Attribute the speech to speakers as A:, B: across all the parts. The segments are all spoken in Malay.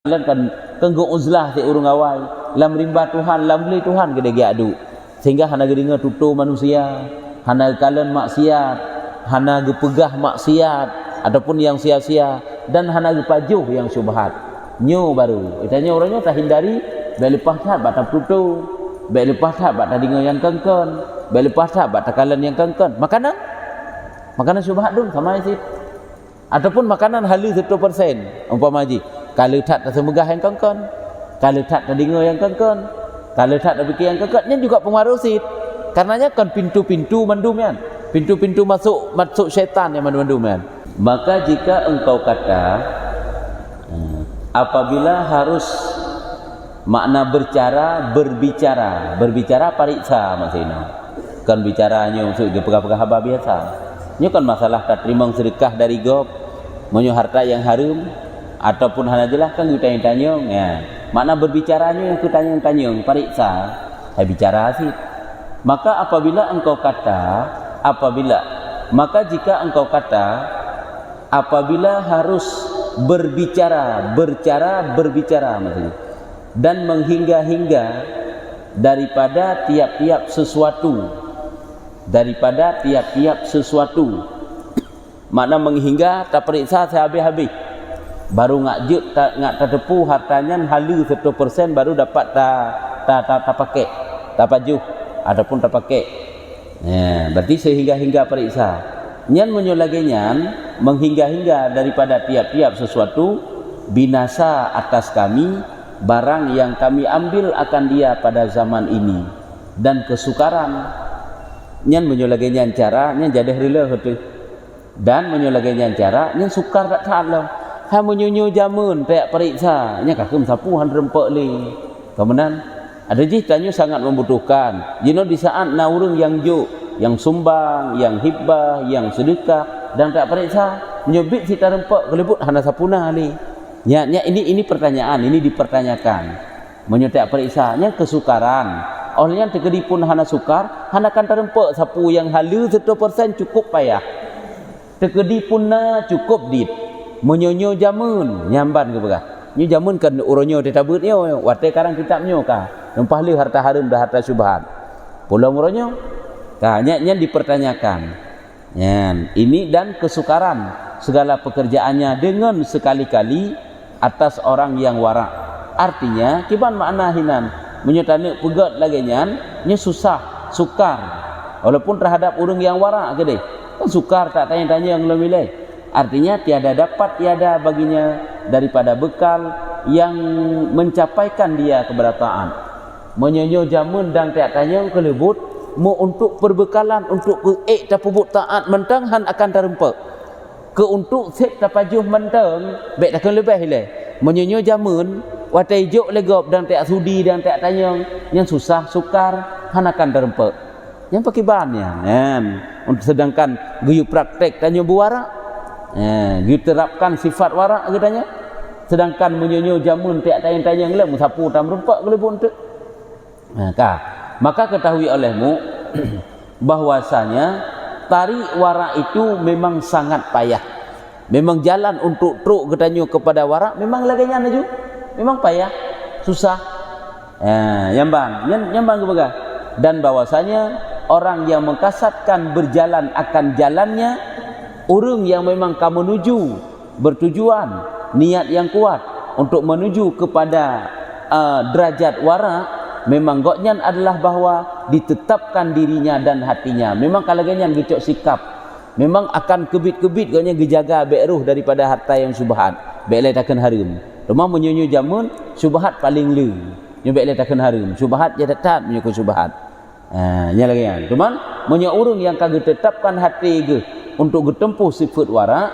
A: lan kan uzlah ti urung awai lam rimba Tuhan lam beli Tuhan gede ge adu sehingga hana geringa tutu manusia hana kalen maksiat hana gepegah maksiat ataupun yang sia-sia dan hana gepajuh yang syubhat nyo baru itanya orangnya tak hindari bae lepas tak bat tutu bae lepas tak bat dinga yang kengken bae lepas tak bat kalen yang kengken makanan syubhat dun sama isi ataupun makanan halu 100% umpama haji kalau tak semegah yang kengken kalau tak dengar yang kengken kalau tak fikir yang kengken ini juga pengaruh sit karenanya kan pintu-pintu mandum kan pintu-pintu masuk syaitan yang mandum kan maka jika engkau kata apabila harus makna berbicara pariksa maksudnya kan bicaranya untuk pegah-pegah haba biasa ini kan masalah tak terima sedekah dari gob menyo harta yang harum ataupun hanya jelas kan tanya ya makna berbicaranya yang tanya pariksa bicara sih maka jika engkau kata apabila harus berbicara maksudnya dan menghingga-hingga daripada tiap-tiap sesuatu makna menghingga tak periksa sehabis-habis baru ngak tertepu hartanya halu 100% baru dapat tak pakai tak pajuh ataupun tak pakai ya, berarti sehingga-hingga periksa nyan menyolagenyan menghingga-hingga daripada tiap-tiap sesuatu binasa atas kami barang yang kami ambil akan dia pada zaman ini dan kesukaran nyan menyolagenyan cara nyan jadah rela hotu dan menyolagenyan cara nyan sukar tak tahu ha menyunyu jamun tak periksa nya kakem sapu han rempek li kemudian ada ji tanya sangat membutuhkan jino di saat na urang yang yang sumbang yang hibah yang sedekah dan tak periksa menyebit si rempek kelebut hana sapuna li nya ini pertanyaan ini dipertanyakan menyotek periksa nya kesukaran olehnya tegedi pun hana sukar hana kan terempek sapu yang halu 100% cukup payah tegedi pun na cukup dit menyonyo jamun nyamban ke begah nyu jamun kan uronyo ditabut nyo wate karang kitabnyo ka rempah li harta harum dah harta syubhat pulang uronyo nya dipertanyakan nyan ini dan kesukaran segala pekerjaannya dengan sekali-kali atas orang yang warak artinya kiban makna hinan menyotane pegat lagi nyan nya susah sukar walaupun terhadap urang yang warak gede kan sukar tak tanya-tanya yang lebih artinya tiada baginya daripada bekal yang mencapaikan dia kepada taat menyonyo jamun dan tak tanya kelebut mau untuk perbekalan untuk ke tapubut taat mentang han akan terempek ke untuk set tapajuh mentang baik takkan lebih le menyonyo jamun watai jok legop dan tak sudi dan tak tanya yang susah sukar han akan terempek yang pakai bahannya untuk sedangkan guyu praktek tanya buara diterapkan sifat warak katanya sedangkan menyonyo jamun tiap tanya-tanya ngelem sapu tam rempak kelebun tu maka ketahui olehmu bahwasanya tarik warak itu memang sangat payah memang jalan untuk truk katanya kepada warak memang laganya naju memang payah susah nyambang ke begah dan bahwasanya orang yang mengkasatkan berjalan akan jalannya orang yang memang kamu menuju bertujuan niat yang kuat untuk menuju kepada derajat warak memang goknya adalah bahwa ditetapkan dirinya dan hatinya memang kalaganya gicok sikap memang akan kebit-kebit goknya gejaga beruh daripada harta yang syubhat belai takkan harum rumah menyunyu jamun syubhat paling lu belai takkan harum syubhat dia tetap menyukai syubhat nya lagi kan cuman menyo urang yang kagak tetapkan hati ge untuk getempuh sifat warak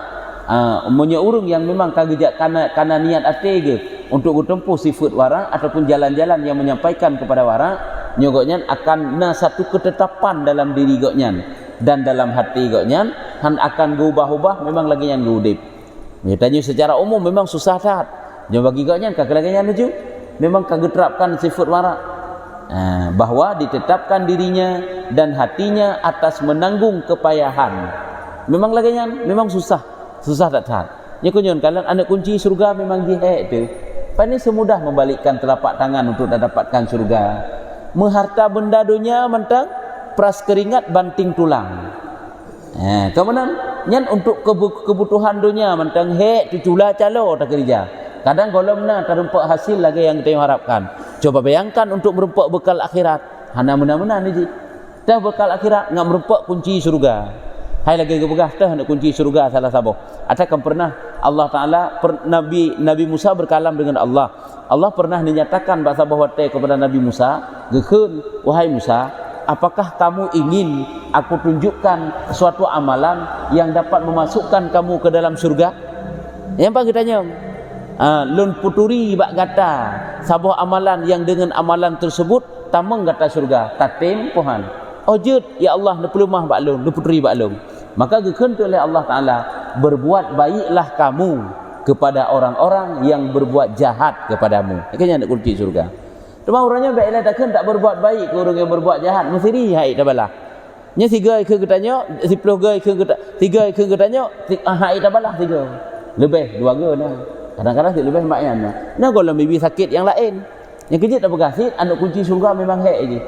A: menyo urang yang memang kagak kana niat hati ge untuk getempuh sifat warak ataupun jalan-jalan yang menyampaikan kepada warak nyogoknya akan satu ketetapan dalam diri goknya dan dalam hati goknya han akan berubah-ubah memang lagi yang udip tanya secara umum memang susah tat nyo bagi goknya kagak lagi yang nuju memang kagak terapkan sifat warak bahwa ditetapkan dirinya dan hatinya atas menanggung kepayahan memang lagi memang susah tak tahan nya kunyon kalau anak kunci surga memang dihek tu Pani semudah membalikkan telapak tangan untuk dapatkan surga. Mengharta benda dunia mentang peras keringat banting tulang. Kemudian nyan untuk kebutuhan dunia mentang tu cula calo tak kerja. Kadang kalau mana terempak hasil lagi yang kita harapkan. Coba bayangkan untuk merempak bekal akhirat. Hana mana-mana ni ji. Dah bekal akhirat ngak merempak kunci surga. Hai lagi gebegah dah nak kunci surga salah sabo. Atakan pernah Allah Taala Nabi Musa berkalam dengan Allah. Allah pernah menyatakan bahasa bahwa kepada Nabi Musa, "Gekeun wahai Musa, apakah kamu ingin aku tunjukkan suatu amalan yang dapat memasukkan kamu ke dalam surga?" Yang apa kitanya? Lun puturi bak gata sabuh amalan yang dengan amalan tersebut tamang gata surga. Tatim Tuhan. Ojud ya Allah ne pelumah bak lun, ne puteri bak lun. Maka gekeun oleh Allah Taala, berbuat baiklah kamu kepada orang-orang yang berbuat jahat kepadamu. Ikanya nak kunci surga. Cuma orangnya baiklah takkan tak berbuat baik ke orang yang berbuat jahat. Mesti hai tabalah. Nya 3 ke katanya, 10 ke kata 3 ke katanya, hai tabalah 3. Lebih 2 ke nah. Kadang-kadang lebih maknya. Nah kalau bibi sakit yang lain. Yang kejit tak bergasit, anak kunci surga memang hai je.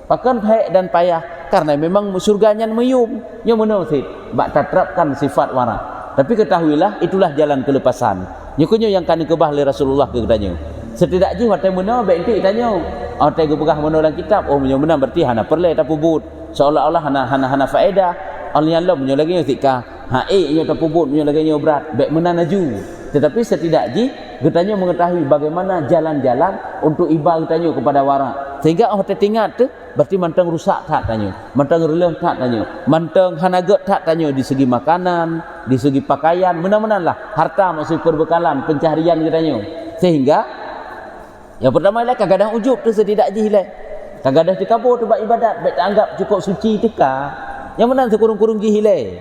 A: Pakan hai dan payah karena memang surganya meyum. Nya mana sit? Bak terapkan sifat wara. Tapi ketahuilah itulah jalan kelepasan. Nyokonyo yang kani kebah oleh Rasulullah ke katanya. Setidaknya watai mana baik itu tanya. Watai gebegah mana dalam kitab. Oh menang berarti hana perle tak pubut. Seolah-olah hana faedah. Allah Allah punya lagi ketika nyo tak pubut punya lagi nyo berat. Baik menang laju. Tetapi setidaknya getanya mengetahui bagaimana jalan-jalan untuk ibadah getanya kepada wara. Sehingga watai tingkat tu berarti mantang rusak tak tanya. Mantang releh tak tanya. Mantang hanaget tak tanya di segi makanan, di segi pakaian, mana-manalah harta maksud perbekalan, pencaharian getanya. Sehingga yang pertama ialah kadang-kadang ujub tu setidaknya hilang. Kadang-kadang di kabur tu buat ibadat, baik tak anggap cukup suci teka. Yang mana sekurung-kurung ji hilang.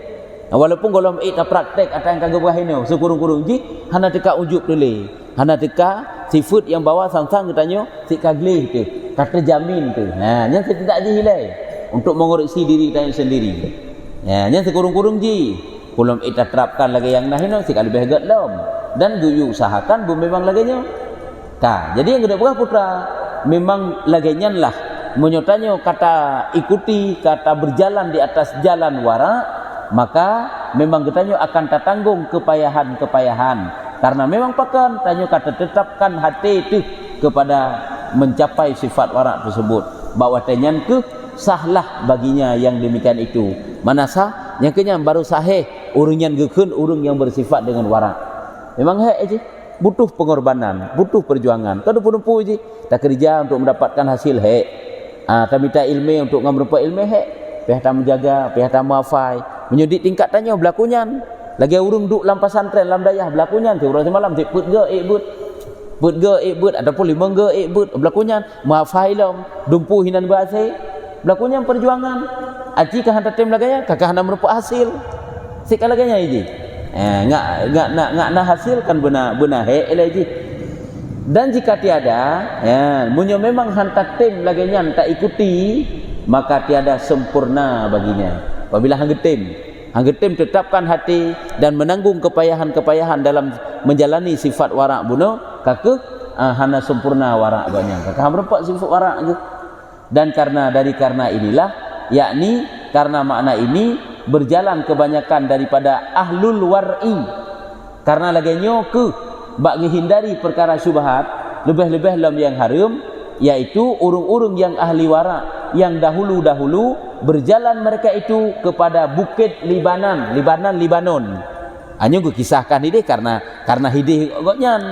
A: Walaupun kalau tak praktek atau yang kagak berahino, sekurung-kurung ji hana teka ujub dulu. Hana teka sifat yang bawa sang-sang katanya si kaglih tu, kata jamin tu. Yang setidaknya hilang untuk mengoreksi diri kita sendiri. Yang sekurung-kurung ji belum kita terapkan lagi yang nahino si lebih agak lom dan guyu usahakan bu memang laginya. Jadi yang kedua putra memang laginya lah menyotanya kata ikuti, kata berjalan di atas jalan wara, maka memang katanya akan tertanggung kepayahan-kepayahan. Karena memang pakan tanya kata tetapkan hati itu kepada mencapai sifat wara tersebut. Bahawa tanyan ke sahlah baginya yang demikian itu. Mana sah? Yang kenyang baru sahih urang yang gekeun urang yang bersifat dengan wara. Memang hak aja. Butuh pengorbanan, butuh perjuangan. Kada pun je tak kerja untuk mendapatkan hasil hak. Tak minta ilmu untuk ngamrupa ilmu hak. Pihak tak menjaga, pihak tak menghafal. Menyudik tingkat tanya berlakunya. Lagi urung duk dalam pesantren dalam dayah berlakunya. Orang semalam tik put ge but ataupun 5 ge berlakunya. Menghafal ilmu, dumpu hinan bahasa. Berlakunya perjuangan. Aci kah hantar tim laganya, kakak hendak merupa hasil. Sik laganya ini. Ngak hasilkan benar hek lagi. Dan jika tiada munyo memang hantar tim laginya tak ikuti, maka tiada sempurna baginya. Apabila hanggetim tetapkan hati dan menanggung kepayahan-kepayahan dalam menjalani sifat warak bunuh, kakek hana sempurna warak banyak. Kakek berempat sifat warak je. Dan karena inilah, yakni karena makna ini berjalan kebanyakan daripada ahlul war'i. Karena laginya bagi hindari perkara syubhat, lebih-lebih dalam yang haram, yaitu urung-urung yang ahli wara yang dahulu-dahulu berjalan mereka itu kepada bukit Libanon. Hanya gue kisahkan ini karena hidih goknyan.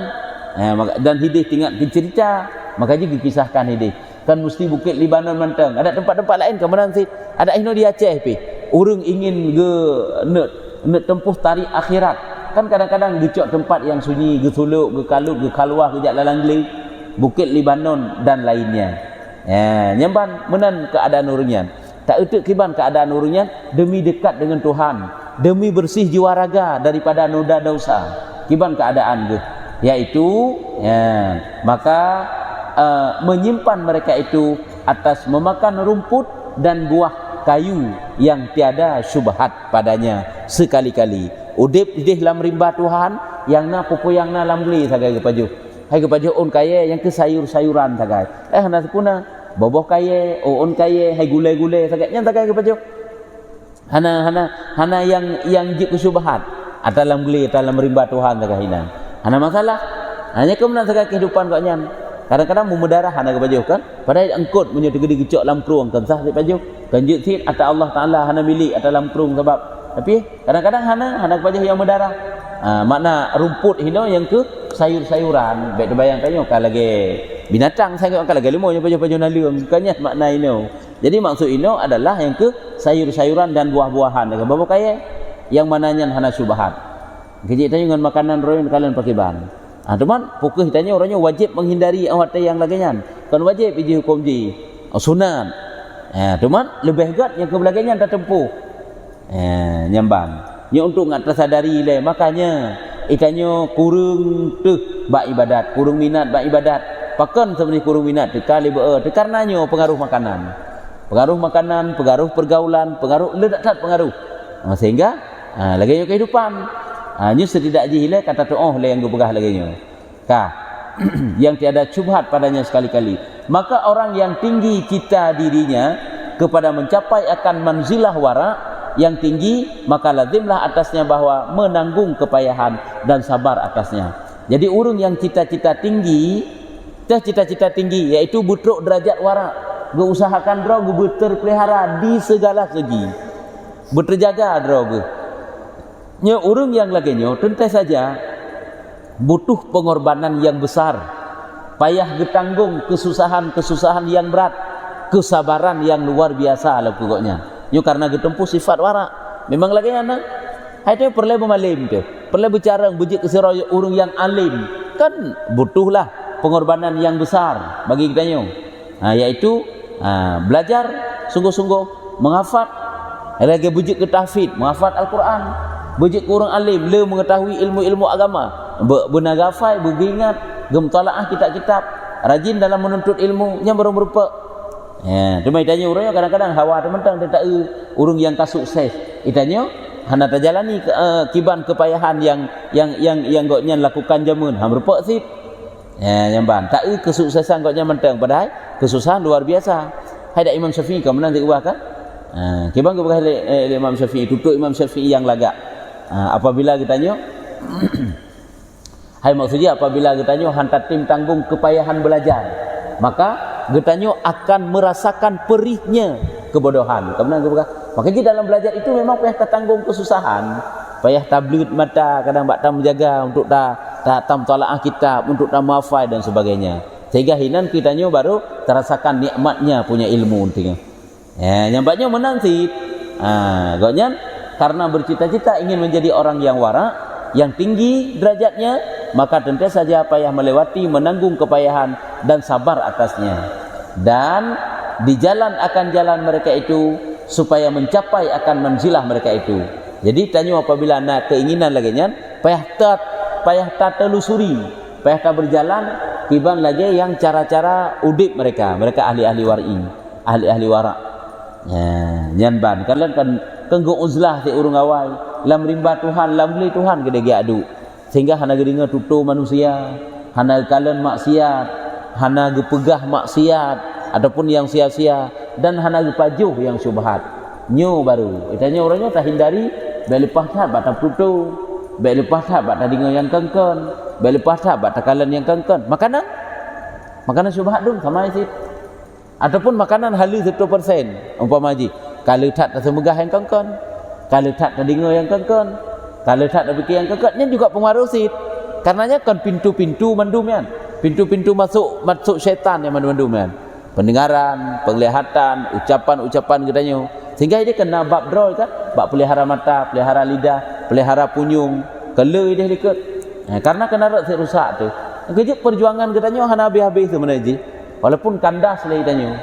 A: Dan hidih tinggal cerita, makanya gue kisahkan hidih. Kan mesti bukit Libanon mantang. Ada tempat-tempat lain ke mana sih? Ada ino di Aceh pi. Urang ingin nak tempuh tarikh akhirat. Kan kadang-kadang gecok tempat yang sunyi, gesuluk, gekalut, gekalwah, gejak lalangli, bukit Libanon dan lainnya. Nyamban menan keadaan urangnya. Tak utuk kiban keadaan urangnya demi dekat dengan Tuhan, demi bersih jiwa raga daripada noda dosa. Kiban keadaan ge. Yaitu maka menyimpan mereka itu atas memakan rumput dan buah kayu yang tiada syubhat padanya sekali-kali. Udip di dalam rimba Tuhan yang na pupu yang na lam geli sagai paju. hai kepada on kaya yang ke sayur-sayuran sagai hana sepuna boboh kaya on kaya hai gulai-gulai sagai yang sagai kepada hana yang jik kesyubahat atalam geli atalam rimba Tuhan sagai hina hana masalah hanya kemenang sagai kehidupan kau nyan kadang-kadang memudarah hana kepada kan padahal angkut punya tegedi gecok lam krung kan sah kepada kanjut sit ata Allah Taala hana milik atalam krung sebab tapi kadang-kadang hana kepada yang mudarah makna rumput hino yang ke sayur-sayuran baik bayang tanya kalau lagi binatang saya kalau lagi lemah baju-baju nalium bukannya makna ino jadi maksud ino adalah yang ke sayur-sayuran dan buah-buahan dengan bapa kaya yang mananya hana syubhat kejik tanya dengan makanan royan kalian pakai ban teman pukul tanya orangnya wajib menghindari awat yang laginya kan wajib iji hukum ji sunat teman lebih gat yang ke belakangnya tak tempuh nyambang nya untuk ngat tersadari le makanya ikannya kurang teh bak ibadat kurang minat bak ibadat pakan sebenarnya kurang minat kali karenanya pengaruh makanan pengaruh pergaulan pengaruh ledak pengaruh sehingga lagi kehidupan nya setidak jihile kata tu le yang gepegah lagi nya yang tiada syubhat padanya sekali-kali maka orang yang tinggi cita dirinya kepada mencapai akan manzilah wara yang tinggi maka lazimlah atasnya bahwa menanggung kepayahan dan sabar atasnya. Jadi urang yang cita-cita tinggi yaitu butruk derajat wara, geusahakan draw berterpelihara di segala segi. Berterjaga draw ge. Nya urang yang laginya tentu saja butuh pengorbanan yang besar. Payah getanggung kesusahan yang berat, kesabaran yang luar biasa lah pokoknya. Nyo karena getempuh sifat wara memang lagi anak hai tu perlu memalim tu perlu bicara bujik kesira urang yang alim kan butuhlah pengorbanan yang besar bagi kita nyo yaitu belajar sungguh-sungguh menghafal lagi bujik ke tahfidz menghafal Al-Quran bujik ke orang alim le mengetahui ilmu-ilmu agama benagafai beringat gemtalaah kitab-kitab rajin dalam menuntut ilmu yang berupa cuma itanya urangnya kadang-kadang hawa teman-teman dia tak urang yang kasukses itanya hana terjalani kiban kepayahan yang goknya lakukan jamun berupa sip nyamban tak kesuksesan goknya mentang padahal kesusahan luar biasa hai dak Imam Syafi'i kau menang diubah kan kiban ke Imam Syafi'i tutup Imam Syafi'i yang lagak apabila kitanya hai maksudnya apabila kitanya hantar tim tanggung kepayahan belajar maka getanyo akan merasakan perihnya kebodohan. Kemudian maka kita dalam belajar itu memang payah tertanggung kesusahan, payah tabligh mata, kadang bak tam menjaga untuk tam talaah kitab, untuk tam hafal dan sebagainya. Sehingga hinan kitanyo baru terasakan nikmatnya punya ilmu nantinya. Nyambaknya menang sih. Goknya karena bercita-cita ingin menjadi orang yang wara, yang tinggi derajatnya, maka tentu saja payah melewati menanggung kepayahan dan sabar atasnya dan di jalan akan jalan mereka itu supaya mencapai akan manzilah mereka itu. Jadi tanya apabila nak keinginan lagi nya payah tak telusuri payah tak berjalan kiban lagi yang cara-cara udip mereka ahli-ahli wari ahli-ahli wara nyanban kalian kan kenggo uzlah ti urung awai lam rimba Tuhan lam beli Tuhan gede adu sehingga hana geringa tutu manusia hana kalian maksiat hana gepegah maksiat ataupun yang sia-sia dan hana gepajuh yang syubhat nyo baru itanya orangnya tak hindari belepah tak bata tutu belepah tak bata dingo yang kengken belepah tak bata kalian yang kengken makanan syubhat dong sama isi ataupun makanan halal 100% umpama haji kalau tak semegah yang kengken kalau tak dingo yang kengken kalau tak fikir yang kengken juga pengaruh sit karenanya kan pintu-pintu mandum kan pintu-pintu masuk syaitan yang mandum kan pendengaran, penglihatan, ucapan-ucapan katanya sehingga dia kena bab draw kan bab pelihara mata, pelihara lidah, pelihara punyung kele dia dekat karena kena rusak tu kejap perjuangan katanya hana habis-habis sebenarnya walaupun kandas lah katanya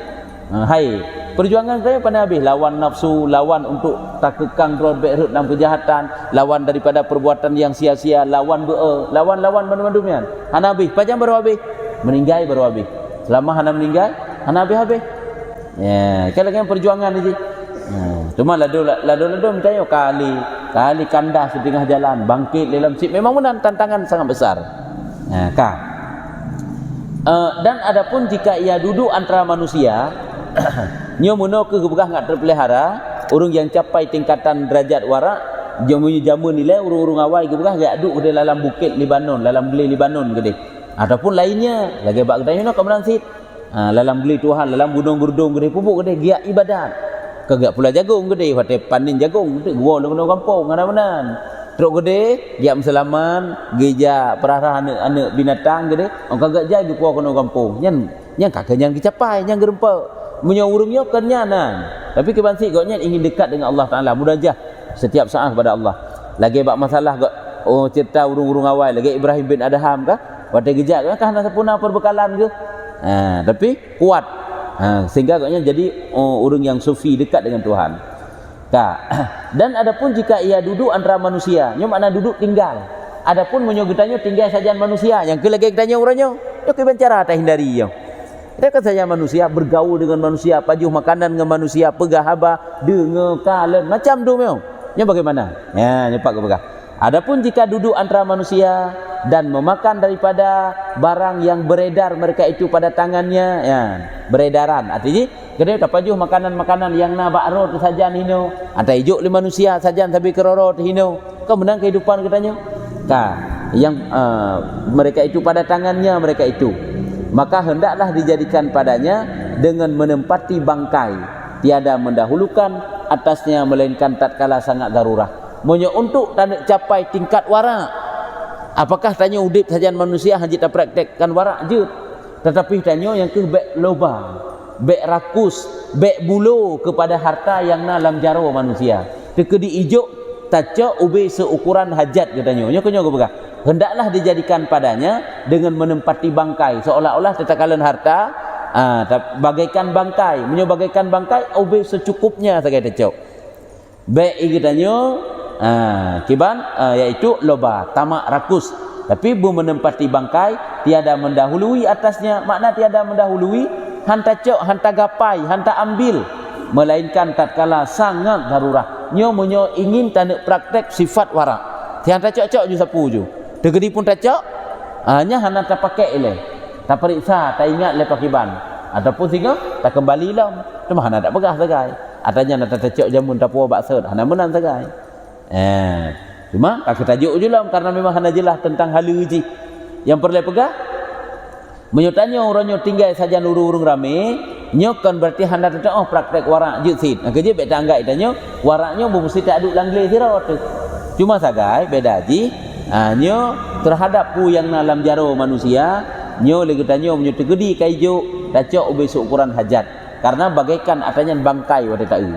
A: hai perjuangan saya pada habis lawan nafsu lawan untuk tak kekang draw baik dalam kejahatan lawan daripada perbuatan yang sia-sia lawan mandum-mandum kan hana habis pajang baru habis meninggal baru habis selama hana meninggal hana habis-habis kalau dengan perjuangan ni cuma lado minta kali kandas di tengah jalan bangkit dalam sip memang menang tantangan sangat besar Dan adapun jika ia duduk antara manusia nyo muno ke gebegah ngak terpelihara urang yang capai tingkatan derajat warak jamu nilai urung-urung awai gebegah gak duduk di dalam bukit Libanon, dalam geli Libanon gede. Ataupun lainnya lagi bak gedanya nak kemenang sit. Dalam geli Tuhan, dalam gunung-gurdung gede pupuk gede giat ibadat. Kagak pula jagung gede, hati panin jagung gede gua dengan kampung mana-mana. Truk gede, giat meselaman, geja perarah anak binatang gede. Orang kagak jaga gua kena kampung. Yang kakak yang dicapai, yang gerempa. Punya urungnya kenyanan. Tapi kebansi gaknya ingin dekat dengan Allah Taala, munajah setiap saat kepada Allah. Lagi bak masalah gak cerita urung-urung awal lagi Ibrahim bin Adham kah? Pada gejak kah nak sempurna perbekalan ke? Tapi kuat. Sehingga gaknya jadi urung yang sufi dekat dengan Tuhan. Dan adapun jika ia duduk antara manusia, nyo makna duduk tinggal. Adapun menyogetanyo tinggal saja manusia, yang ke lagi kitanya urangnya, yo ke bencara tak hindari yo. Kita kan saja manusia bergaul dengan manusia, pajuh makanan dengan manusia, pegah haba, dengar kalen macam tu memang. Nya bagaimana? Ya, nyepak ke begah. Adapun jika duduk antara manusia dan memakan daripada barang yang beredar mereka itu pada tangannya, ya, beredaran. Artinya kena tapajuh makanan-makanan yang na bakro tu sajan hino, ada ijuk li manusia sajan tapi keroro tu hino. Kau menang kehidupan katanya. Yang mereka itu pada tangannya mereka itu. Maka hendaklah dijadikan padanya dengan menempati bangkai, tiada mendahulukan atasnya melainkan tatkala sangat darurat. Monya untuk tak capai tingkat warak. Apakah tanya udip sajian manusia hanya tak praktekkan warak je. Tetapi tanya yang ke bek loba, bek rakus, bek bulo kepada harta yang dalam jaro manusia. Tekedi ijuk taca ube seukuran hajat katanya. Nya kenyo ke hendaklah dijadikan padanya dengan menempati bangkai seolah-olah tetakalan harta bagaikan bangkai, menyebagaikan bangkai ube secukupnya sagai tecok. Baik katanya kiban yaitu loba, tamak, rakus. Tapi bu menempati bangkai tiada mendahului atasnya, makna tiada mendahului hanta cok, hanta gapai, hanta ambil, melainkan tatkala sangat darurat. Nyo menyo ingin tanek praktek sifat warak. Tiada cok-cok ju sapu ju. Degedi pun tak cok, hanya hana tak pakai ile, tak periksa, tak ingat le pakiban, ataupun sehingga tak kembali lam, cuma hana tak pegah sagai, adanya nak tak cok jamun tak puas bakso, hana menang sagai. Cuma aku tajuk je lam karena memang hana jelas tentang halu ji. Yang perlu pegah, menyutanya orangnya tinggal saja urung-urung rame, nyokan berarti hana tak praktek warak jutsit. Kerja beda anggap itanya waraknya mesti tak aduk langle sirot. Cuma sagai beda ji. Nyo terhadap pu yang dalam jaro manusia, nyo lagi tanya menyo tegedi kaijo tacok ube seukuran hajat karena bagaikan atanya bangkai wada tak e.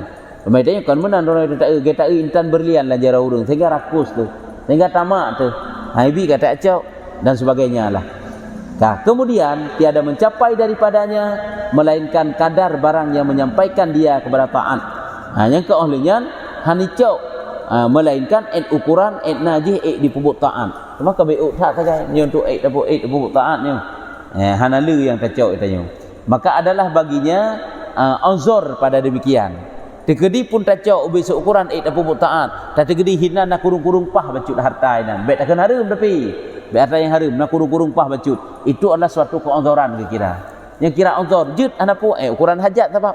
A: Pemaitanya kan menan orang tak e, geta e intan berlian lah jaro urang sehingga rakus tu, sehingga tamak tu. Haibi kata acok dan sebagainya lah. Kemudian tiada mencapai daripadanya melainkan kadar barang yang menyampaikan dia kepada taat. Yang keahlian hanicok melainkan ukuran najih di pupuk taat. Maka beuk tak saja nyo untuk pupuk taatnya. Hanalu yang kacau itanya. Maka adalah baginya uzur pada demikian. Tegedi pun kacau ubi seukuran pupuk taat. Tak tegedi hina nak kurung-kurung pah bacut harta inan. Bet takkan harum tapi bet harta yang harum nak kurung-kurung pah bacut. Itu adalah suatu keuzuran kira. Yang kira uzur jut anapu ukuran hajat sebab.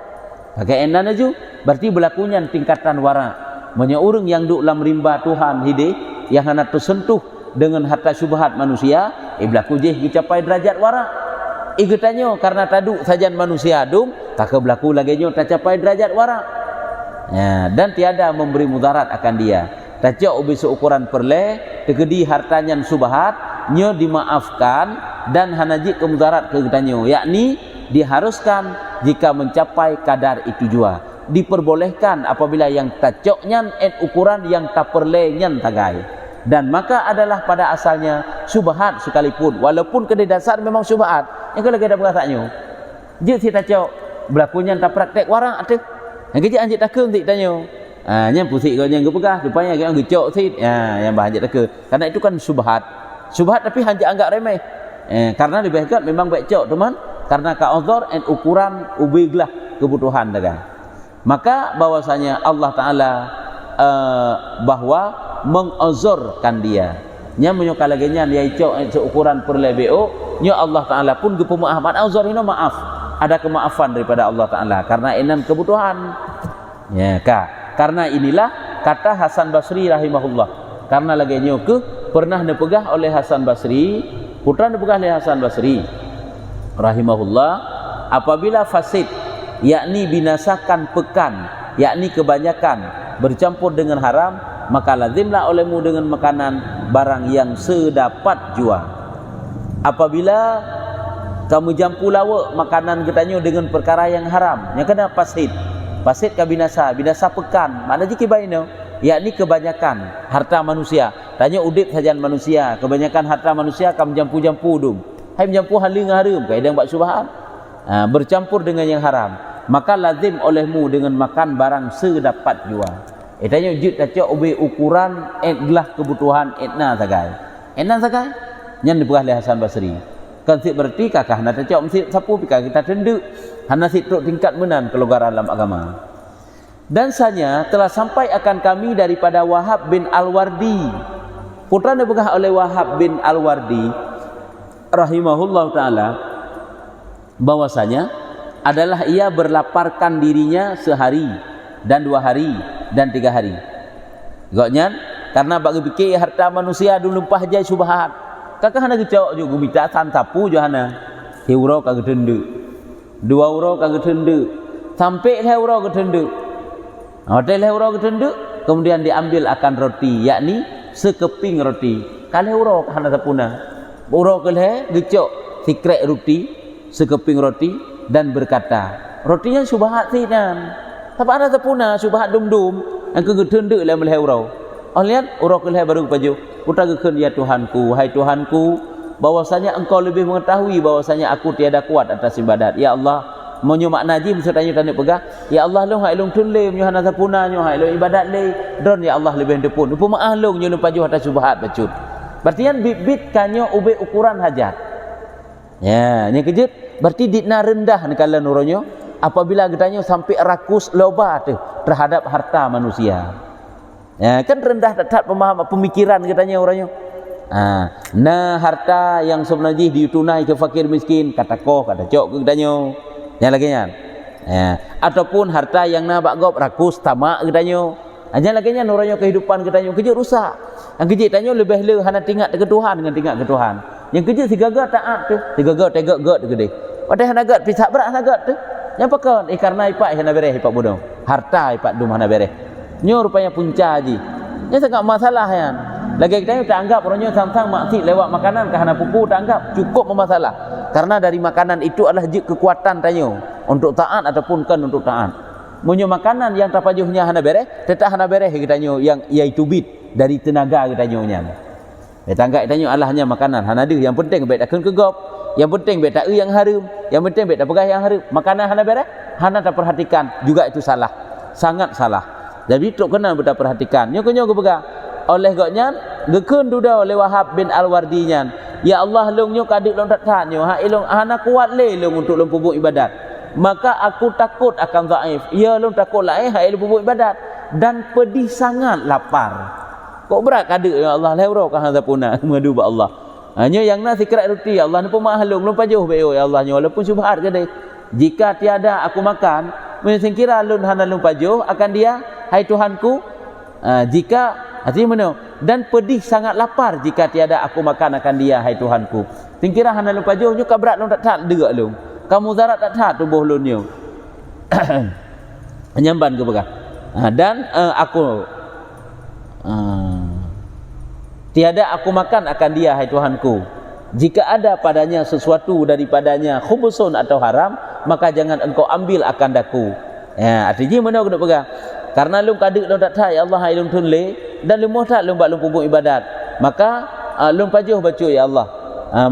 A: Pakai enan aju berarti berlakunya tingkatan warak. Banyak orang yang duduk dalam rimba Tuhan hidih yang hendak tersentuh dengan harta syubhat manusia, berlaku je dicapai derajat warak. Katanya karena taduk sajan manusia adum, tak berlaku lagi nyo tak capai derajat warak. Dan tiada memberi mudarat akan dia. Tacok ubi seukuran perle, tegedi hartanya syubhat, nyo dimaafkan dan hanaji kemudarat ke katanya, yakni diharuskan jika mencapai kadar itu jua. Diperbolehkan apabila yang tacoknya ukuran yang tak perlenyan tagai, dan maka adalah pada asalnya syubhat sekalipun walaupun ke dasar memang syubhat yang kalau kita berasanya je si tacok berlakunya tak praktek warak tu yang kerja anjik takung tik tanya nya pusik kau yang gepegah rupanya kau gecok sit yang bah anjik takung karena itu kan syubhat tapi anjik anggap remeh karena lebih dekat memang baik cok teman karena ka uzur ukuran ubiglah kebutuhan dagang. Maka bahwasanya Allah Ta'ala bahwa menguzurkan dia nya menyokal lagi nya dia icok seukuran per lebeo nya Allah Taala pun ge pemaaf azarina maaf, ada kemaafan daripada Allah Taala karena enan kebutuhan. Ya ka, karena inilah kata Hasan Basri rahimahullah. Karena lagi nya ke pernah dipegah oleh Hasan Basri, putra dipegah oleh Hasan Basri rahimahullah, apabila fasid yakni binasakan pekan, yakni kebanyakan bercampur dengan haram, maka lazimlah olehmu dengan makanan barang yang sedapat jua. Apabila kamu jampu lawa makanan katanya dengan perkara yang haram, yang kena fasid. Fasid ka binasa pekan. Mana jiki baino? Yakni kebanyakan harta manusia. Tanya udip sajian manusia, kebanyakan harta manusia kamu jampu-jampu dum. Hai menjampu hal yang haram, kaidang buat subhan. Bercampur dengan yang haram, maka lazim olehmu dengan makan barang sedapat jua. Tanya jut kacau ubi ukuran etlah kebutuhan etna sagai. Etna sagai? Yang dibuat oleh Hasan Basri. Kan sik berarti kakah nak kacau mesti sapu pika kita tenduk. Hana sik tingkat menan kelugaran dalam agama. Dan sanya telah sampai akan kami daripada Wahab bin Al-Wardi. Putra dibuat oleh Wahab bin Al-Wardi rahimahullah taala, bahwasanya adalah ia berlaparkan dirinya sehari dan 2 hari dan 3 hari. Goknya karena bagi fikir harta manusia dulu lumpah jai subhat. Kakak hana kecok juga minta santapu johana. Euro kagak tenduk. 2 euro kagak tenduk. Sampai euro kagak tenduk. Hotel euro kagak tenduk, kemudian diambil akan roti, yakni sekeping roti. Kalau euro hana sapuna. Euro keleh gecok secret roti, sekeping roti dan berkata, rotinya subhat sinan. Tapi ada sapuna subhat dum-dum, yang kegedendek lah meleh urau. Oh lihat urau keleh baru baju. Putra gekun ya Tuhanku, hai Tuhanku, bahwasanya engkau lebih mengetahui bahwasanya aku tiada kuat atas ibadat. Ya Allah, monyo makna ji maksudnya tanya pegah. Ya Allah long hai long tunle menyo hana sapuna nyo hai long ibadat le. Don ya Allah lebih depun. Upo maah long nyo paju atas subhat bacut. Berarti kan bibit kanyo ube ukuran hajat. Ya, nya kejut berarti ditna rendah ni kala nuronyo apabila getanya sampai rakus loba tu terhadap harta manusia. Ya, kan rendah tetap pemahaman pemikiran katanya orangnya. Nah harta yang sebenarnya ditunai ke fakir miskin kata koh kata cok katanya. Yang lagi nya. Ya, ataupun harta yang na bagop rakus tamak katanya. Hanya lagi nya orangnya kehidupan katanya kerja rusak. Yang kerja tanya lebih le hana tingkat ke Tuhan dengan tingkat ke Tuhan. Yang kerja sigaga taat tu, sigaga tegak-gak tu gede. Ada hana gat pisak berak hana gat tu. Yang pakon karena ipak hana bereh ipak bodoh. Harta ipak dum hana bereh. Nyo rupanya punca haji. Ini sangat masalah ya. Lagi kita tak anggap orangnya sang-sang maksud lewat makanan kerana pupu tak anggap cukup bermasalah. Karena dari makanan itu adalah kekuatan tanya untuk taat ataupun kan untuk taat. Munyo makanan yang tapajuhnya hana bereh, tetap hana bereh kita nyo yang iaitu bit dari tenaga kita nyo nya. Tangga kita nyo alahnya makanan hana ada yang penting baik takun kegop, yang penting baik tak yang harum, yang penting baik tak pegah yang harum. Makanan hana bereh, hana tak perhatikan juga itu salah. Sangat salah. Jadi tok kena kita perhatikan. Nyo kenyo gepegah oleh goknya gekun duda oleh Wahab bin Al-Wardi nya. Ya Allah long nyo kadik long tak nyo ha ilong hana kuat le long untuk long pupuk ibadat. Maka aku takut akan dhaif. Ya long takut lah ha ilong pupuk ibadat dan pedih sangat lapar. Kok berat kadik ya Allah lewro ka hada puna madu ba Allah. Hanya yang na sikrat roti ya Allah ni pemahlung long pajuh be ya Allah nyo walaupun subhat gede. Jika tiada aku makan, mensingkira lun hana lung pajuh akan dia, hai Tuhanku, jika artinya mana? Dan pedih sangat lapar jika tiada aku makan akan dia, hai Tuhanku. Singkira hana lung pajuh nyo kabrat lung tak degak lung. Kamu zarat tak tak tubuh lun nyo. Nyamban ke begah. Dan aku tiada aku makan akan dia, hai Tuhanku. Jika ada padanya sesuatu daripadanya khubusun atau haram, maka jangan engkau ambil akan daku. Ya, artinya mana aku nak pegang? Karena lum kadik lum tak tahu ya Allah hai lum tunle dan lum mohtak lum bak lum pupuk ibadat. Maka lum pajuh baca ya Allah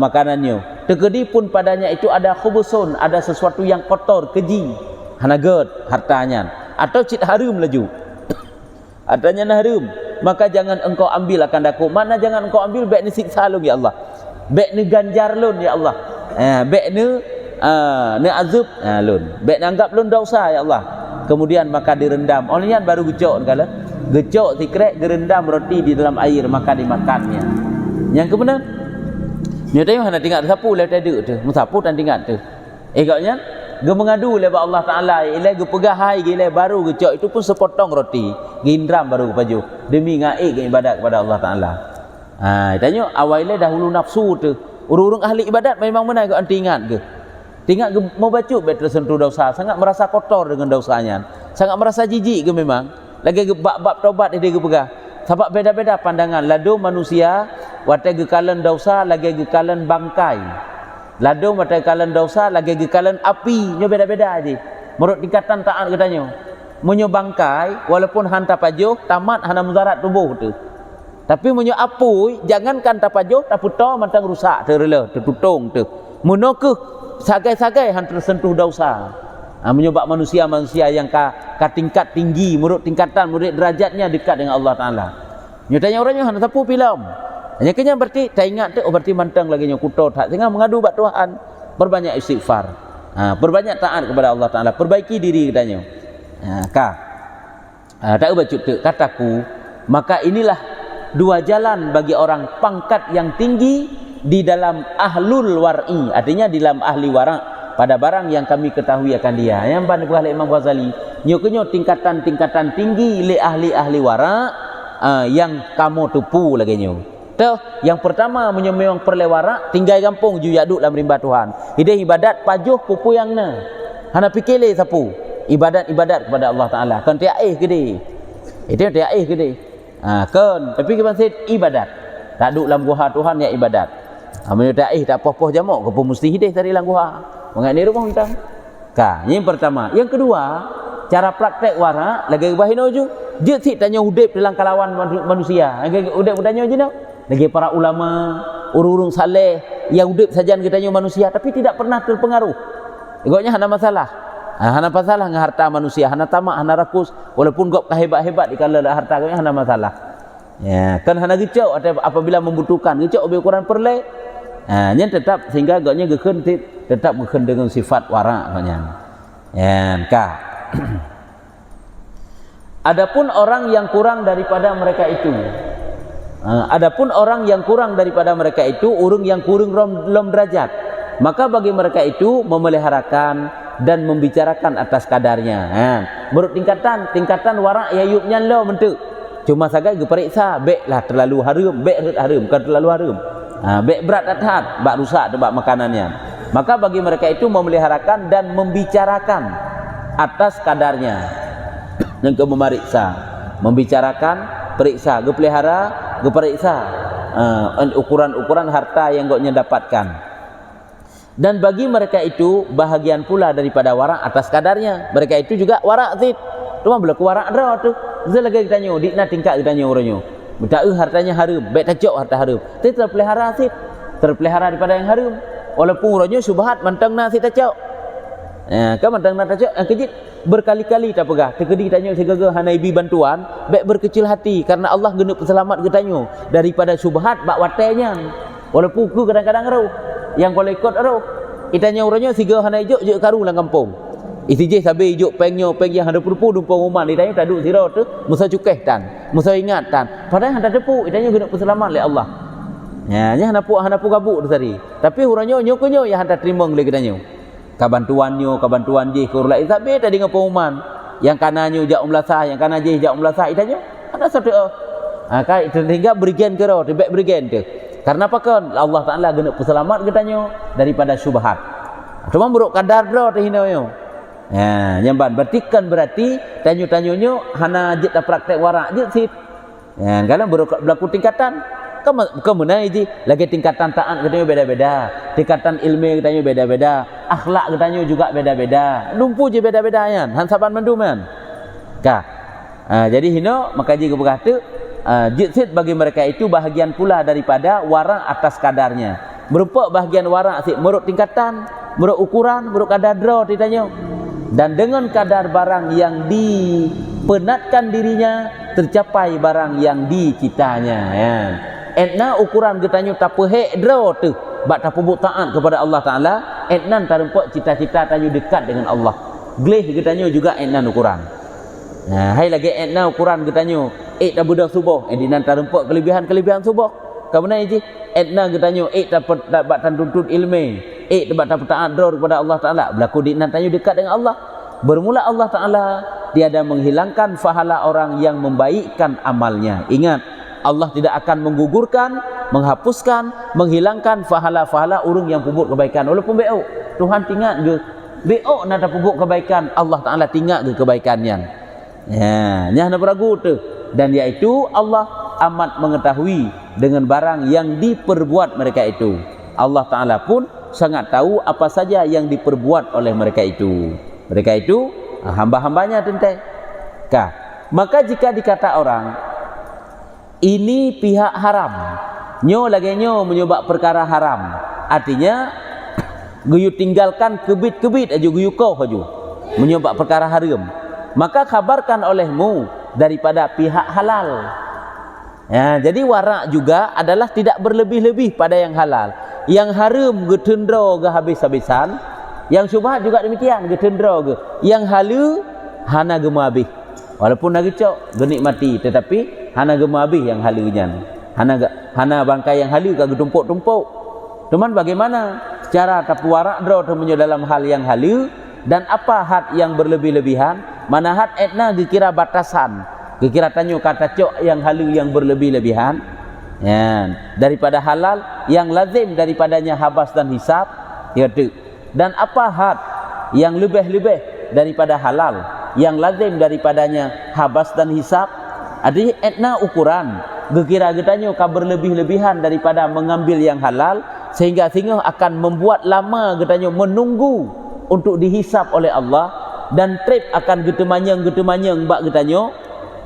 A: makanannya. Tegedi pun padanya itu ada khubusun, ada sesuatu yang kotor, keji. Hanaget hartanya atau cit harum laju. Adanya harum, maka jangan engkau ambil akan daku. Mana jangan engkau ambil baik ni siksa lum ya Allah. Baik ni ganjar lun ya Allah. Baik ni azab lun. Baik anggap lun dosa ya Allah. Kemudian maka direndam. Olehnya baru gecok kala. Gecok tikrek direndam roti di dalam air maka dimakannya. Yang kebenar nyo tengok hana tinggal sapu le tadi tu musapu tan tinggal tu agaknya ge mengadu le Allah Taala ile ge pegah hai ge baru ge cok itu pun sepotong roti gindram baru ke paju demi ngaik ke ibadat kepada Allah Taala. Tanya awal le dahulu nafsu tu urung-urung ahli ibadat memang mana ke anti ingat ke tinggal ge mau baca bet tersentuh dosa sangat merasa kotor dengan dosanya sangat merasa jijik ke memang lagi ge bab-bab taubat dia ge pegah sebab beda-beda pandangan ladu manusia watai gekalan dosa lagi gekalan bangkai ladu watai gekalan dosa lagi gekalan api nyo beda-beda aja menurut tingkatan taat katanya munyo bangkai walaupun hanta pajuh tamat hana mudarat tubuh tu tapi munyo apui jangankan tapajuh taputo mantang rusak terela tertutung tu muno ke sagai-sagai han tersentuh dosa. Menyebab manusia-manusia yang ka tingkat tinggi menurut tingkatan menurut derajatnya dekat dengan Allah Taala. Nyo tanya orangnya hana sapu film. Hanya kenya berarti tak ingat tu berarti mantang lagi nyo kuto tak tengah mengadu bak Tuhan. Berbanyak istighfar. Berbanyak taat kepada Allah Taala, perbaiki diri katanya. Tak baca tu kataku, maka inilah dua jalan bagi orang pangkat yang tinggi di dalam ahlul war'i, artinya di dalam ahli wara' pada barang yang kami ketahui akan dia. Yang ban oleh Imam Ghazali nyo tingkatan-tingkatan tinggi le ahli-ahli wara yang kamu tupu lagi nyo. Tuh, yang pertama memang perlewara tinggal kampung ju yaduk dalam rimba Tuhan. Ide ibadat pajuh pupu yang na. Hana fikir le sapu. Ibadat kepada Allah Taala. Kan tiak gede. Itu tiak gede. Kan tapi kita set ibadat. Tak duk dalam guha Tuhan ya ibadat. Amun tiak tak poh-poh jamak ke mesti hidih dari dalam guha. Mengat ni rumah kita. Yang pertama, yang kedua, cara praktek wara lagi bahino ju. Je si tanya udip dalam kalawan manusia. Lagi udip tanya je nak. Lagi para ulama, urung-urung saleh yang udip sajan kita tanya manusia tapi tidak pernah terpengaruh. Agaknya hana masalah. Hana masalah dengan harta manusia, hana tamak, hana rakus walaupun gop hebat-hebat di kala harta agaknya hana masalah. Ya, kan hana gecau apabila membutuhkan. Gecau lebih kurang perle. Yang tetap sehingga agaknya gekun tetap gekun dengan sifat wara agaknya. Adapun orang yang kurang daripada mereka itu. Adapun orang yang kurang daripada mereka itu urung yang kurang dalam derajat. Maka bagi mereka itu memeliharakan dan membicarakan atas kadarnya. Menurut tingkatan wara yayubnya lo mentuk. Cuma saja geperiksa beklah terlalu harum, bek harum bukan terlalu harum. Bek berat athat, bak rusak bak makanannya. Maka bagi mereka itu memeliharakan dan membicarakan atas kadarnya. Yang memeriksa, membicarakan, periksa, gepelihara, geperiksa ukuran-ukuran harta yang goknya dapatkan. Dan bagi mereka itu bahagian pula daripada wara atas kadarnya. Mereka itu juga wara zid. Cuma berlaku wara dra tu. Zat lagi kita tanya, dikna tingkat kita tanya orangnya. Bedak hartanya harum, baik tajok harta harum. Tapi terpelihara zid. Terpelihara daripada yang harum. Walaupun orangnya subhat mantang na zid tajok. Kan mantang na tajok kejit berkali-kali tak pegah. Terkedi tanya segaga hanaibi bantuan, baik berkecil hati karena Allah genep selamat kita tanya daripada subhat bak watenya. Walaupun ku kadang-kadang rau yang kalau ikut rau itanya orangnya siga hanai jok je karu lang kampung. Isi je sabe jok pengnya peng yang ada perpu dumpung rumah ditanya tak duk sira tu musa cukeh tan, musa ingat tan. Padahal handa depu itanya genep selamat oleh Allah. Nya hanapu gabuk tu tadi. Tapi orangnya nyokonyo yang handa terima oleh kitanya. Kabantuan je kur lain sabe tadi dengan pengumuman. Yang kanannya jak umlasah, yang kanan je jak umlasah itanya. Ada satu kai terhingga berigen ke ro, tebek berigen tu. Karena apa kan Allah Taala genep selamat kitanya daripada syubhat. Cuma buruk kadar ro tehinoyo. Nyamban berarti tanyo-tanyonyo hana jit praktek warak jit sit. Kalau berlaku tingkatan kemana ji lagi tingkatan taat katanya beda-beda, tingkatan ilmu katanya beda-beda, akhlak katanya juga beda-beda, lumpuh je beda-beda yan han saban mandum kan. Jadi hino maka jika berkata jitsit bagi mereka itu bahagian pula daripada wara atas kadarnya. Berupa bahagian wara sit menurut tingkatan, menurut ukuran, menurut kadar draw ditanya. Dan dengan kadar barang yang dipenatkan dirinya tercapai barang yang dicitanya ya. Etna ukuran getanya tapehek draw tu bak tapubuk taat kepada Allah Taala, etnan tarempok cita-cita tanyo dekat dengan Allah. Gleh getanya juga etnan ukuran. Hai lagi etna ukuran getanya tak budak subuh, edinan tarempok kelebihan subuh. Kemudian ini etna katanya dapat tuntut ilmu, dapat ta'addur kepada Allah Taala. Berlaku di nantinya dekat dengan Allah. Bermula Allah Taala tiada menghilangkan pahala orang yang membaikkan amalnya. Ingat, Allah tidak akan menggugurkan, menghapuskan, menghilangkan pahala-pahala orang yang pupuk kebaikan. Walaupun be'ok, Tuhan tinggal ke be'ok nak pupuk kebaikan, Allah Taala tinggal ke kebaikannya. Ya, nyah nak beragu tu. Dan iaitu Allah amat mengetahui dengan barang yang diperbuat mereka itu. Allah Ta'ala pun sangat tahu apa saja yang diperbuat oleh mereka itu. Mereka itu hamba-hambanya tentai. Maka jika dikata orang ini pihak haram, nyo lagi nyo menyebab perkara haram, artinya guyu tinggalkan kebit-kebit aja guyu kau aja menyebab perkara haram, maka kabarkan olehmu daripada pihak halal. Ya, jadi warak juga adalah tidak berlebih-lebih pada yang halal. Yang haram getendra ke habis-habisan, yang syubhat juga demikian getendra ke. Yang halu hana gema habis. Walaupun lagi cok genikmati, tetapi hana gema habis yang halunya. Hana bangkai yang halu ke tumpuk-tumpuk. Cuman bagaimana cara tapi warak dra temunya dalam hal yang halu, dan apa had yang berlebih-lebihan? Mana had etna dikira batasan, dikira tanyo kata cok yang halu yang berlebih-lebihan, ya, daripada halal yang lazim daripadanya habas dan hisab, ya tu. Dan apa had yang lebih-lebih daripada halal yang lazim daripadanya habas dan hisab, artinya etna ukuran dikira getanyo ka berlebih-lebihan daripada mengambil yang halal, sehingga akan membuat lama getanyo menunggu untuk dihisap oleh Allah, dan trip akan getemanyang bak getanyo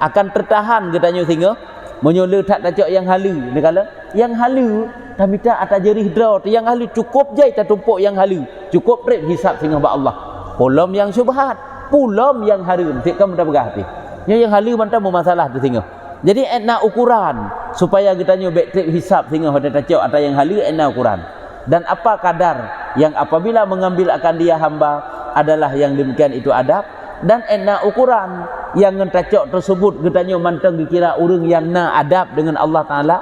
A: akan tertahan getanyo sehingga menyola tak tacok yang halu. Dia kata yang halu tapi tak atas jerih draw, yang halu cukup je tak tumpuk yang halu, cukup trip hisap sehingga bak Allah. Polom yang syubhat, polom yang haram, tak kamu dah berhati. Yang halu mantap masalah tu sehingga. Jadi etna ukuran supaya getanyo back trip hisap sehingga hoda tacok atas yang halu, etna ukuran. Dan apa kadar yang apabila mengambil akan dia hamba adalah yang demikian itu adab, dan etna ukuran yang ngentacok tersebut getanyo mantang dikira orang yang na adab dengan Allah Ta'ala,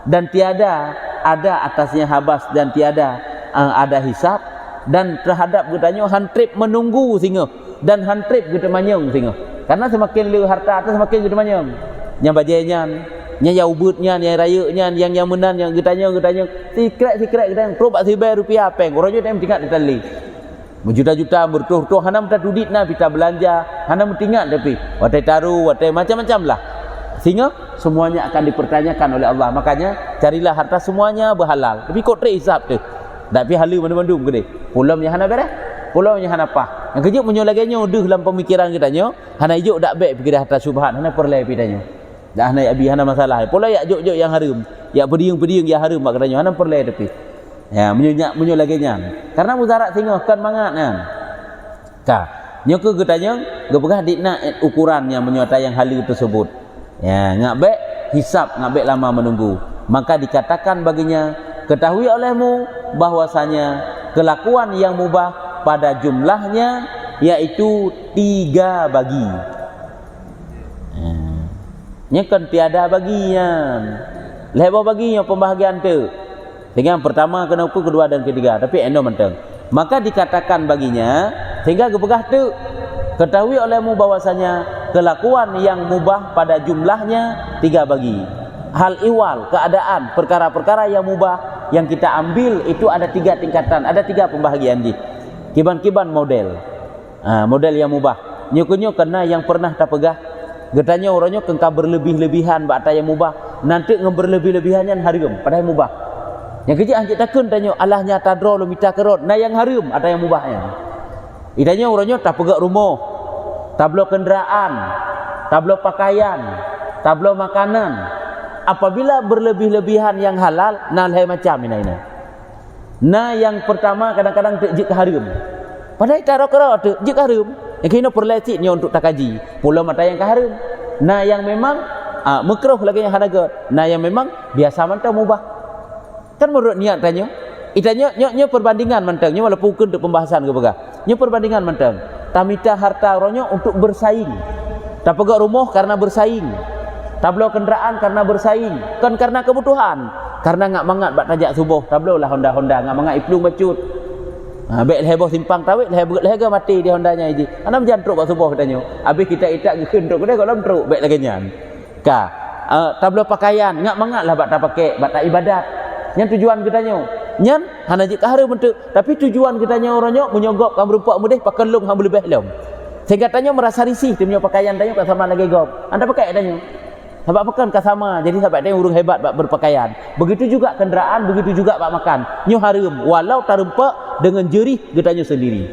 A: dan tiada ada atasnya habas dan tiada ada hisab, dan terhadap getanyo hantrip menunggu sehingga, dan hantrip getemanyang sehingga, karena semakin le harta atas semakin getemanyang yang bajainya, yang yaubutnya, yang rayanya, yang yamenan, yang getanyo sikret getanyo terobak sibai rupiah peng orang yang tingkat di tali berjuta-juta bertuh-tuh hana minta duit na kita belanja, hana mentingat tapi watai taruh, watai macam-macam lah, sehingga semuanya akan dipertanyakan oleh Allah. Makanya carilah harta semuanya berhalal, tapi kok terhisap tu tapi halu mandum-mandum gede pulamnya hana beres, pulamnya hana apa yang kejut menyolaganya udah dalam pemikiran kita nyo hana ijuk dak baik fikir harta syubhat, hana perlai pidanyo dah hana abi hana masalah pula ya juk yang haram, ya bediung yang haram mak katanya hana perlai tapi ya menyolaganya karena mudarat sehingga kan mangat kan nyo ke getanya gepegah dikna ukuran yang menyuatai yang halu tersebut, ya ngak baik hisap, ngak baik lama menunggu, maka dikatakan baginya ketahui olehmu bahwasanya kelakuan yang mubah pada jumlahnya yaitu 3 bagi. Nya kan tiada baginya. Lebar baginya pembahagian tu. Dengan pertama, kenapa, kedua dan ketiga, tapi endo mentang. Maka dikatakan baginya sehingga kepegah tu ketahui olehmu bahwasanya kelakuan yang mubah pada jumlahnya 3 bagi. Hal iwal, keadaan, perkara-perkara yang mubah yang kita ambil itu ada 3 tingkatan, ada 3 pembahagian di kiban-kiban model. Model yang mubah. Nyukunyo kena yang pernah terpegah. Getanya orangnya kengka berlebih-lebihan bata yang mubah. Nanti ngeberlebih-lebihannya haram pada yang mubah. Yang kecil anjik takun tanya Allahnya tadro lo mita kerot. Nah yang haram ada yang mubahnya. Idanya orangnya tak pegak rumah, tablo kenderaan, tablo pakaian, tablo makanan. Apabila berlebih-lebihan yang halal, nah lain macam ini. Nah yang pertama kadang-kadang terjik haram. Padahal taruh kerot terjik haram. Yang kena perletiknya untuk takaji. Pula mata yang haram. Nah yang memang makruh lagi yang hanaga. Nah yang memang biasa mantau mubah. Kan menurut niat tanya. Itanya nyo perbandingan mantangnya walaupun untuk pembahasan ke begah. Nyo perbandingan mantang. Tamita harta orangnya untuk bersaing. Tak pegak rumah karena bersaing. Tablo kenderaan karena bersaing, kan karena kebutuhan. karena ngak mangat bak tajak subuh tablo lah Honda ngak mangat iplung bacut. Baik leheboh simpang tawit lehega mati di Hondanya iji. Ana menjantruk bak subuh katanya. Habis kita itak geun truk dia kalau truk baik lagi nyan. Ka tablo pakaian ngak mangat lah bak ta pakai bak ta ibadat. Nyan tujuan katanya. Nyan hana jik kahara bentuk tapi tujuan katanya orangnya menyogok kam rupak mudih pakai lung hang lebih lom. Sehingga tanya merasa risih dia punya pakaian tanya kat sama lagi gop. Anda pakai tanya. Sebab pekan ka sama. Jadi sebab dia urung hebat bak berpakaian. Begitu juga kenderaan, begitu juga bak makan. Nyo harum walau tarempak dengan jerih getanya sendiri.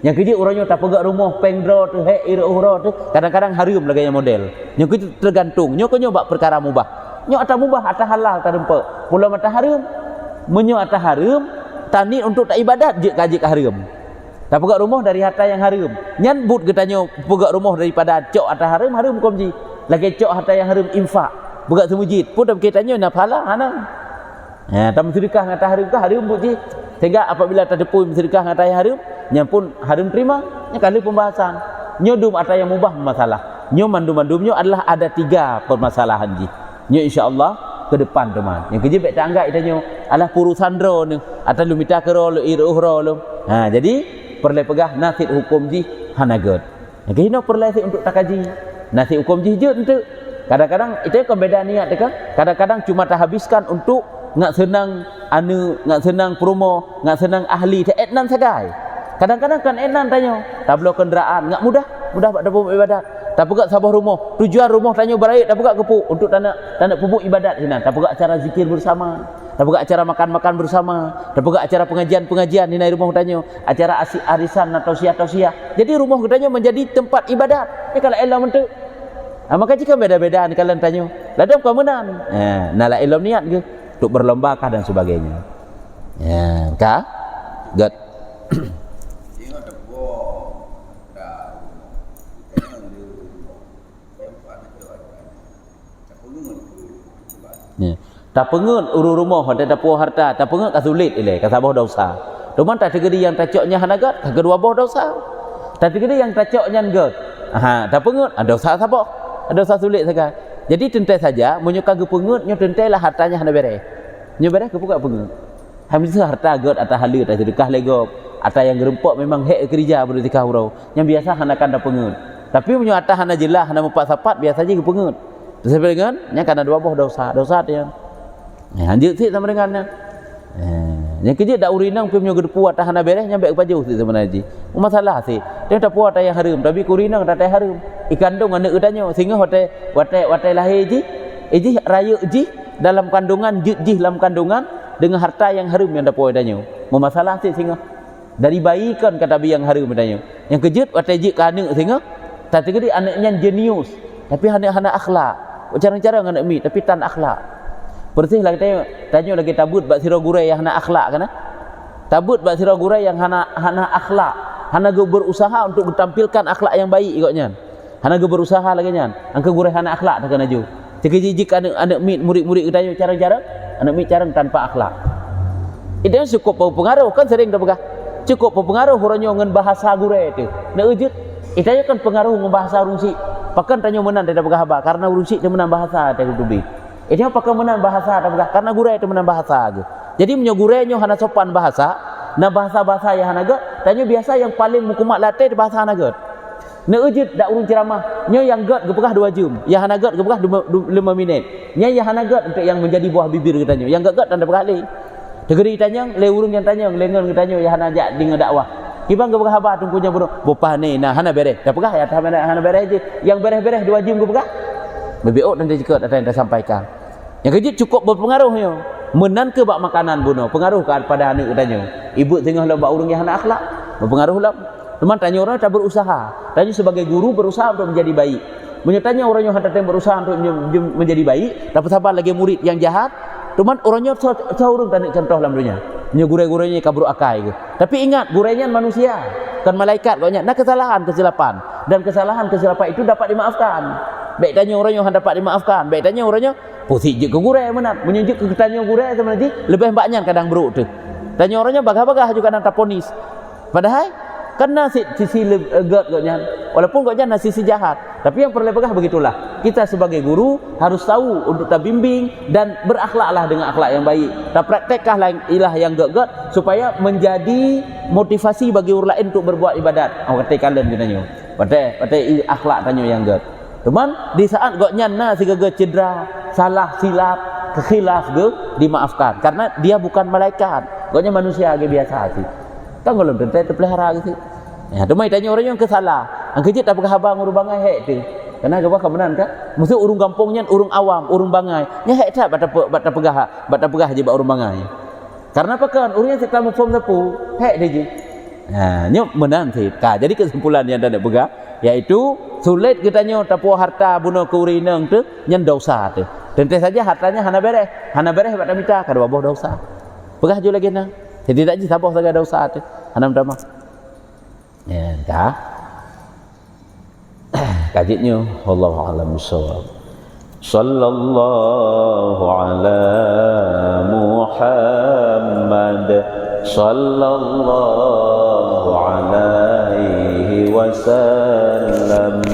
A: Yang kerja orangnya tak pegak rumah pengdro tu uhro tu kadang-kadang harum lagi yang model. Nyo itu tergantung. Nyo konyo bak perkara mubah. Nyo atau mubah atau halal tarempak. Pulau mata harum. Menyo atau harum tani untuk tak ibadat je kaji ka harum. Tak pegak rumah dari harta yang harum. Nyan but getanya pegak rumah daripada cok atau harum komji. Lagi cok harta yang harum infak. Pegak semujid pun dah berkaitannya nak pahala hanang. Tak sedekah ngata harum ke harum buji. Sehingga apabila terdepu sedekah ngata yang harum, nyan pun harum terima. Nya kali pembahasan. Nyodum atau yang mubah masalah. Nyo mandum-mandumnya adalah ada 3 permasalahan ji. Nyo insya-Allah ke depan teman. Yang kerja baik tak anggap itanya alah purusandro ni atau lumita kero lu iruhro lu. Jadi perlu pegah nasib hukum ji hanagot. Yang kena perlu untuk takaji. Nasib hukum ji je untuk kadang-kadang itu kan beda niat kan. Kadang-kadang cuma tak habiskan untuk ngak senang ngak senang promo, ngak senang ahli tak etnan sagai. Kadang-kadang kan etnan tanya, tablo kenderaan ngak mudah bak dapur ibadat. Tak pegak sabah rumah. Tujuan rumah tanya beraik tak pegak kepuk untuk tak nak pupuk ibadat sini. Tak pegak acara zikir bersama. Tak pegak acara makan-makan bersama. Tak pegak acara pengajian-pengajian di rumah tanya. Acara arisan atau tausiah. Jadi rumah tanya menjadi tempat ibadat. Ni kalau elam untuk. Maka jika beda-beda ni kalian tanya. Ladam kemenan. Nala elam niat ke untuk berlomba kah dan sebagainya. Kah? Good. Tak pengut uru rumah ada dapur harta tak pengut ka sulit ile ka sabah dosa. Cuma tak tegedi yang tacoknya hanagat ka kedua boh dosa. Tak tegedi yang tacoknya ngot. Tak pengut ada dosa sabah. Ada dosa sulit saja. Jadi tentai saja menyuka ge pengut nyo tentailah hartanya hana beres. Nyo beres ke buka pengut. Hamis harta got atau halu tak sedekah legop. Atau yang gerempok memang hek kerja berdikah urau. Yang biasa hanakan dak pengut. Tapi menyo atah hana jelah hana mempak sapat biasa je ge pengut. Sesuai dengan nya kana dua boh dosa dia. Anjir sik sama dengannya. Yang kerja dak urinang pi menyo gedepu atah hana beres nyampe ke paju sik sebenarnya ji. Masalah sik. Dia tak puas yang harum tapi kurinang tak harum. Ikan dong anak udanya sehingga watai lahir ji. Raya ji dalam kandungan ji dalam kandungan dengan harta yang harum yang dak puas udanya. Masalah sik sehingga dari bayi kan kata bi yang harum udanya. Yang kejut watai ji ka anak sehingga tak tergedi anaknya jenius tapi hana akhlak. Cara-cara anak mi tapi tan akhlak. Bersih lagi tanya lagi tabut bak sira gurai yang hana akhlak kana? Tabut bak sira gurai yang hana akhlak. Hana ge berusaha untuk tampilkan akhlak yang baik ikutnya. Hana ge berusaha lagi nyan. Angka gurai hana akhlak tak kena ju. Jika anak mi murid-murid tanya cara-cara anak mi cara tanpa akhlak. Itu cukup berpengaruh kan sering dah pegah. Cukup berpengaruh orangnya ngan bahasa gurai tu. Nak ujut. Itu kan pengaruh ngan bahasa Rusi. Pakan tanya menang dia pegah haba karena Rusi dia menang bahasa tak tubi. Itu pakai menang bahasa tak pegah karena gurai itu menang bahasa aja. Jadi menyo gurainya hana sopan bahasa, na bahasa-bahasa yang hana gat, tanya biasa yang paling mukumat latih bahasa hana gat. Na ujud dak urung ceramah, nyo yang gat gepegah 2 jam, yang hana gat gepegah 5 minit. Nya yang hana gat untuk yang menjadi buah bibir katanya. Yang gat tanda pegah le. Degeri tanya, le urung yang tanya, lengan katanya yang hana jak dengan dakwah. Kibang gepegah haba tungkunya bodoh. Bopah ni nah hana beres. Dak pegah ya hana beres je. Yang beres-beres 2 jam gepegah. Bebiok nanti jika ada yang sampaikan. Yang kejut cukup berpengaruhnya. Menan ke bak makanan bunuh pengaruh kepada anak tanya. Ibu tengah lomba urung yang hana akhlak. Berpengaruh lah. Teman tanya orang tak berusaha. Tanya sebagai guru berusaha untuk menjadi baik. Menyatanya orang yang hendak berusaha untuk menjadi baik, dapat sabar lagi murid yang jahat. Teman orangnya seorang tanda contoh dalam dunia. Nya gurai-gurainya kabur akai ke. Tapi ingat gurainya manusia, kan malaikat koknya. Nah kesilapan dan kesalahan itu dapat dimaafkan. Baik tanya orang yang dapat dimaafkan, baik tanya orangnya posisi je ke gurai menat, menunjuk ke tanya gurai sebenarnya lebih banyak kadang beruk tu. Tanya orangnya bagah-bagah juga kadang taponis. Padahal kan nasi sisi gat koknya. Walaupun koknya nasi sisi jahat, Tapi yang perlu pegah begitulah. Kita sebagai guru harus tahu untuk tak bimbing dan berakhlaklah dengan akhlak yang baik. Tak praktekkanlah ilah yang gak-gak supaya menjadi motivasi bagi orang lain untuk berbuat ibadat. Kata kalian gunanya. Patai akhlak tanya yang gak. Cuman di saat gak nyana segala cedera, salah silap, kekhilaf ge dimaafkan karena dia bukan malaikat. Gaknya manusia ge biasa sih. Kan kalau tentu terpelihara gitu. Ya, tu mai tanya orang yang kesalah. Ang kecil tak pegah abang urung bangai hek tu. Karena gawah kebenaran kan? Mesti urung kampungnya urung awam, urung bangai. Nya hek tak bata pegah je ba urung bangai. Karena apa kan? Urungnya kita mau form tepu, hek dia je. Nah, nyok menang sih. Jadi kesimpulan yang ada pegah yaitu sulit kita nyo tapu harta bunuh kurineng tu nyen dosa tu. Tentu saja hartanya hana bereh bata minta kada boh dosa. Pegah je lagi nah. Jadi tak je sabah saga dosa tu. Hana minta mah. Ya, dah. Kajitnya wallahu a'lam bissawab. Sallallahu ala Muhammad sallallahu alaihi wasallam.